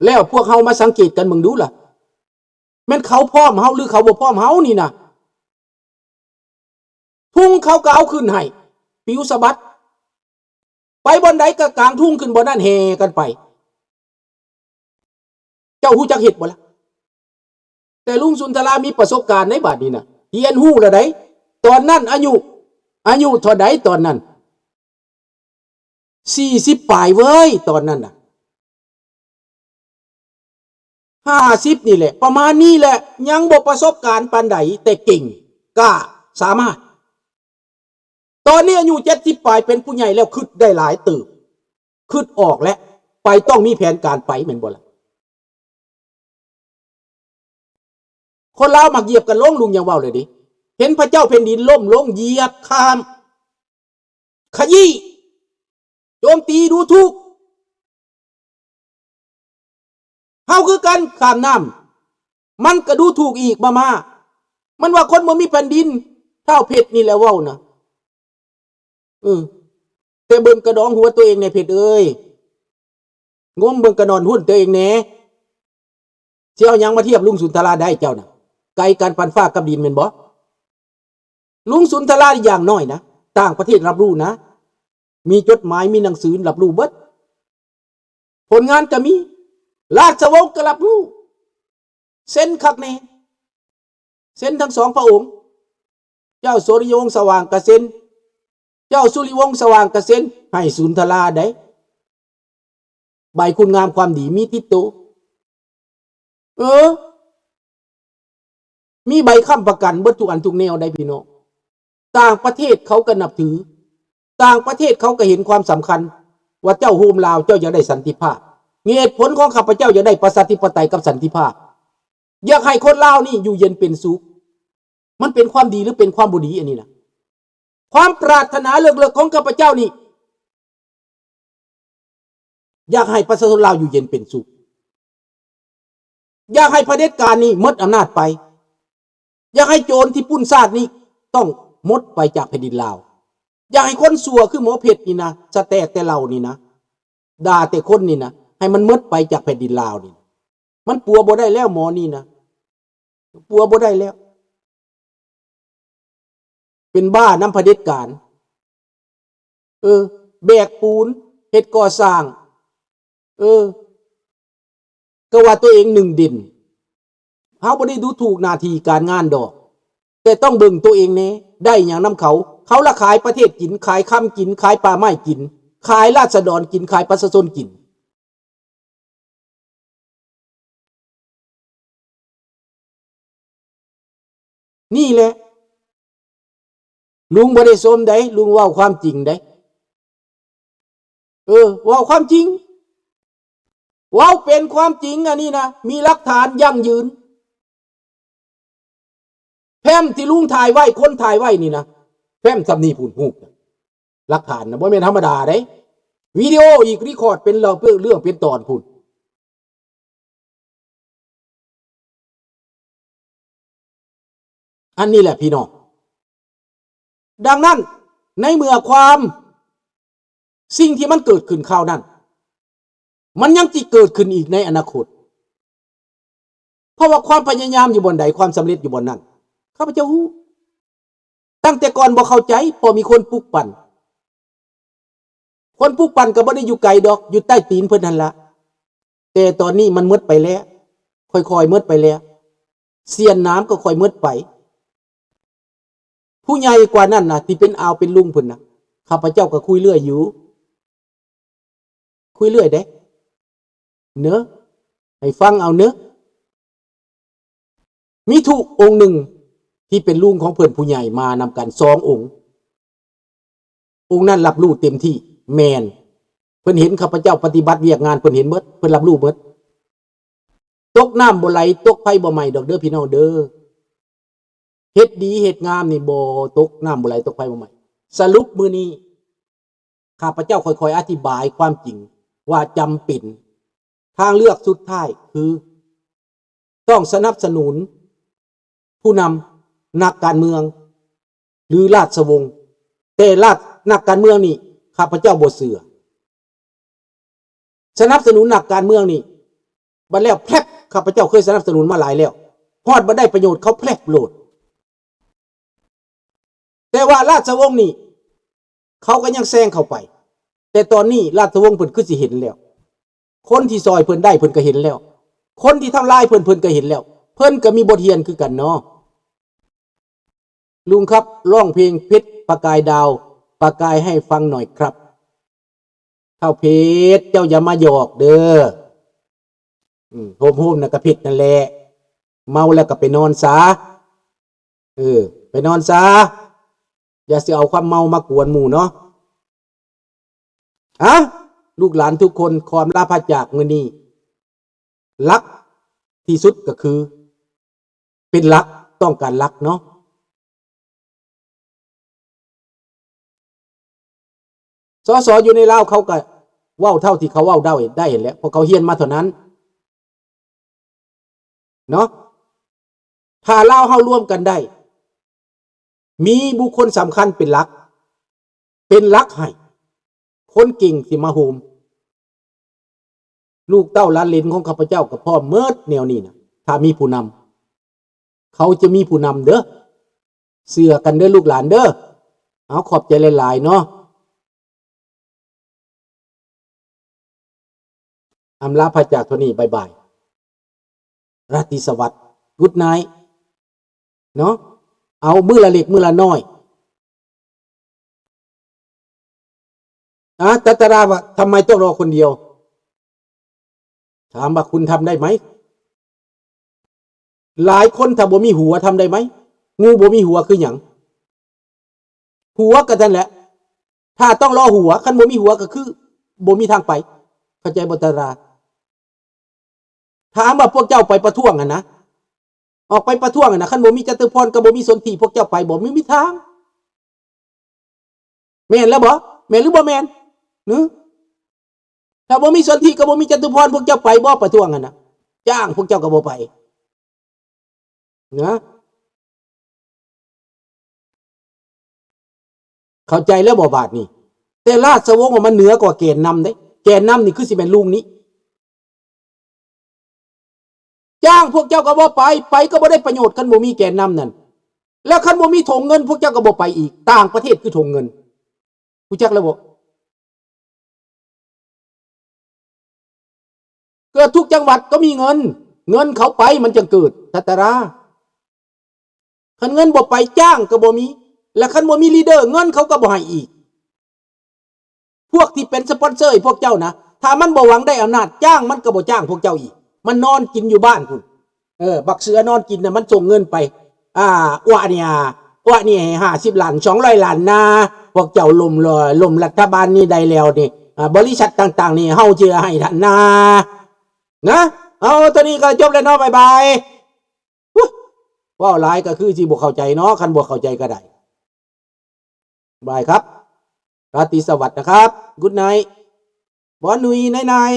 แล้วพวกเฮามาสังเกตกันมึงดูล่ะแม่นเขาพร้อมเฮาหรือเขาบ่พร้อมเฮานี่นะทุ่งเขาก็เอาขึ้นให้ปิวสะบัดไปบนใดก็กลางทุ่งขึ้นบนนั้นแห่กันไปเจ้าฮู้จักเฮ็ดบ่ล่ะแต่ลุงสุนทรามีประสบการณ์ในบาดนี้นะเฮียนฮู้แล้วไดตอนนั้นอายุเท่าใดตอนนั้น40ปลายเว้ยตอนนั้นน่ะ50นี่แหละประมาณนี้แหละยังบ่ประสบการณ์ปานใดแต่เก่งกล้าสามารถตอนนี้อายุ70ปลายเป็นผู้ใหญ่แล้วคิดได้หลายตื่นคิดออกแล้วไปต้องมีแผนการไปแม่นบ่ล่ะคนลาวมักเหยียบกันลงลุงยังเว้าเลยดิเห็นพระเจ้าแผ่นดินล่มลงเหยียบข้ามขยี้โจมตีดูถูกเฮาคือกันข้ามน้ำมันก็ดูถูกอีกมามันว่าคนบ่มีแผ่นดินเท่าเพชรนี่แหละเว้านะแต่เบิ่งกระดองหัวตัวเองในเพชรเอ้ยงมเบิ่งกระนอนหุ้นตัวเองแหน่สิเอาหยังมาเทียบลุงสุนทราได้เจ้าน่ะไกลกันปันฟ้ากับดินแม่นบ่ลุงสุนทราอย่างน้อยนะต่างประเทศรับรู้นะมีจดหมายมีหนังสือรับรู้เบิดผลงานก็มีราชวงศ์ก็รับรู้เซ็นคักแน่เซ็นทั้งสองพระองค์เจ้าสุริยวงศ์สว่างก็เซ็นเจ้าสุริวงศ์สว่างก็เซ็นให้สุนทราได้ใบคุณงามความดีมีติดตัวมีใบค้ำประกันเบิดทุกอันทุกแนวได้พี่น้องต่างประเทศเขาก็นับถือต่างประเทศเขาก็เห็นความสำคัญว่าเจ้าโฮมลาวเจ้าอยากได้สันติภาพเหตุผลของข้าพเจ้าอยากได้ประชาธิปไตยกับสันติภาพอยากให้คนลาวนี่อยู่เย็นเป็นสุขมันเป็นความดีหรือเป็นความบ่ดีอันนี้นะความปรารถนาเลิกๆของข้าพเจ้านี่อยากให้ประชาชนลาวอยู่เย็นเป็นสุขอยากให้เผด็จการนี่หมดอำนาจไปอยากให้โจรที่ปุ้นซาดนี่ต้องหมดไปจากแผ่นดินลาวอยากให้คนสัวคือหมอเพชรนี่นะสแตกแต่เรานี่นะด่าแต่คนนี่นะให้มันหมดไปจากแผ่นดินลาวนี่มันปัวบ่ได้แล้วหมอนี่นะปัวบ่ได้แล้วเป็นบ้าน้ำเผด็จการแบกปูนเฮ็ดก่อสร้างก็ว่าตัวเองหนึ่งดินเฮาบ่ได้ดูถูกหน้าที่การงานดอกแต่ต้องเบิ่งตัวเองแน่ได้หยังนำเขาละขายประเทศกินขายค่ำกินขายป่าไม้กินขายราษฎรกินขายประชาชนกินนี่แหละลุงบ่ได้สมได้ลุงเว้าความจริงได้เว้าความจริงเว้าเป็นความจริงอันนี้นะมีหลักฐานยั่งยืนแฟ้มที่ลุงถ่ายไว้คนถ่ายไว้นี่นะแฟ้มสำนีพูนฮูกหลักฐานนะบ่แม่นธรรมดาเด้วิดีโออีกรีคอร์ดเป็นเรื่องเป็นตอนพูนอันนี้แหละพี่น้องดังนั้นในเมื่อความสิ่งที่มันเกิดขึ้นคราวนั้นมันยังจะเกิดขึ้นอีกในอนาคตเพราะว่าความพยายามอยู่บนใดความสำเร็จอยู่บนนั้นข้าพเจ้าฮู้ตั้งแต่ก่อนบ่เข้าใจพอมีคนปลุกปั่นก็บ่ได้อยู่ไกลดอกอยู่ใต้ตีนเพิ่นนั่นละแต่ตอนนี้มันมืดไปแล้วค่อยๆมืดไปแล้วเสียนน้ำก็ค่อยมืดไปผู้ใหญ่กว่านั้นน่ะที่เป็นอาวเป็นลุงเพิ่นน่ะข้าพเจ้าก็คุยเรื่อยอยู่คุยเรื่อยเด้เนอะให้ฟังเอาเนอะมีทุกองค์หนึ่งที่เป็นลุงของเพื่อนผู้ใหญ่มานำกัน2 องค์นั้นรับรู้เต็มที่แมนเพิ่นเห็นข้าพเจ้าปฏิบัติเวียกงานเพิ่นเห็นเบิดเพิ่นรับรู้เบิดตกน้ำบ่ไหลตกไฟบ่ไหม้ดอกเด้อพี่น้องเด้อเฮ็ดดีเฮ็ดงามนี่บ่ตกน้ำบ่ไหลตกไฟบ่ไหม้สรุปมื้อนี้ข้าพเจ้าค่อยๆอธิบายความจริงว่าจำเป็นทางเลือกสุดท้ายคือต้องสนับสนุนผู้นำนักการเมืองหรือราชวงศ์แต่นักการเมืองนี่ข้าพเจ้าบ่เชื่อสนับสนุนนักการเมืองนี่ บัดแล้วแพรบข้าพเจ้าเคยสนับสนุนมาหลายแล้วฮอดบ่ได้ประโยชน์เขาแพรบโหลดแต่ว่าราชวงศ์นี่เขาก็ยังแซงเข้าไปแต่ตอนนี้ราชวงศ์เพิ่นคือสิเห็นแล้วคนที่ซอยเพิ่นได้เพิ่นก็เห็นแล้วคนที่ทำลายเพิ่นก็เห็นแล้วเพิ่นก็มีบทเรียนคือกันเนาะลุงครับร้องเพลงเพชรประกายดาวประกายให้ฟังหน่อยครับเท่าเพชรเจ้าอย่ามาหยอกเด้อโฮมๆน่ะก็ผิดนั่นแหละเมาแล้วก็ไปนอนซะไปนอนซะอย่าสิเอาความเมามากวนหมู่เนาะลูกหลานทุกคนความลาภจากมื้อนี้รักที่สุดก็คือเป็นรักต้องการรักเนาะสสอยู่ในลาวเขาก็เว้าเท่าที่เขาเว้าได้เห็นแล้วเพราะเขาเฮียนมาเท่านั้นเนาะถ้าลาวเฮาร่วมกันได้มีบุคคลสำคัญเป็นหลักให้คนเก่งสิมาโฮมลูกเต้าหลานเหลนของข้าพเจ้ากับพ่อเมิดแนวนี้นะถ้ามีผู้นำเขาจะมีผู้นำเด้อเสือกันเด้อลูกหลานเด้อเอาขอบใจหลายๆเนาะอำลาพระจากเท่านี้บายราตรีสวัสดิ์กุดไนท์เนาะเอามือละเล็กมือละน้อยจัตราว่าทำไมต้องรอคนเดียวถามว่าคุณทำได้ไหมหลายคนถ้าบ่มีหัวทำได้ไหมงูบ่มีหัวคือหยังหัวก็นั่นแหละถ้าต้องรอหัวคันบ่มีหัวก็คือบ่มีทางไปเข้าใจบ่ตาราถามว่าพวกเจ้าไปประท้วงนะออกไปประท้วงนะคันบ่มีจตุพรก็บ่มีสนธิพวกเจ้าไปบ่มีทางแม่นแล้วบ่แม่นหรือบ่แม่นถ้าบ่มีสนธิก็บ่มีจตุพรพวกเจ้าไปบ่ประท้วงนะจ้างพวกเจ้าก็บ่ไปนะเข้าใจแล้วบ่บาดนี่แต่ราชวงศ์มันเหนือกว่าแกนนำเด้แกนนำนี่คือสิเป็นลุงนี้จ้างพวกเจ้าก็บ่ไปก็บ่ได้ประโยชน์คันบ่มีแกนนำนั่นแล้วคันบ่มีถงเงินพวกเจ้าก็บ่ไปอีกต่างประเทศคือถงเงินรู้จักแล้วบ่เกิดทุกจังหวัดก็มีเงินเขาไปมันจึงเกิดทัตราคันเงินบ่ไปจ้างก็บ่มีและคันบ่มีลีดเดอร์เงินเขาก็บ่ให้อีกพวกที่เป็นสปอนเซอร์พวกเจ้านะถ้ามันบ่หวังได้อำนาจจ้างมันก็บ่จ้างพวกเจ้าอีกมันนอนกินอยู่บ้านพุ่นบักเสือนอนกินน่ะมันส่งเงินไปอ้วนี่50 ล้าน200 ล้านนะพวกเจ้าล่มรัฐบาลนี้ได้แล้วนี่บริษัทต่างๆนี่เฮาจะให้ท่านนะเอาตอนนี้ก็จบแล้วเนาะบ๊ายบายว่าหลายก็คือสิบ่เข้าใจเนาะคันบ่เข้าใจก็ได้บายครับราตรีสวัสดิ์นะครับกุดไนท์บอนนุยนาย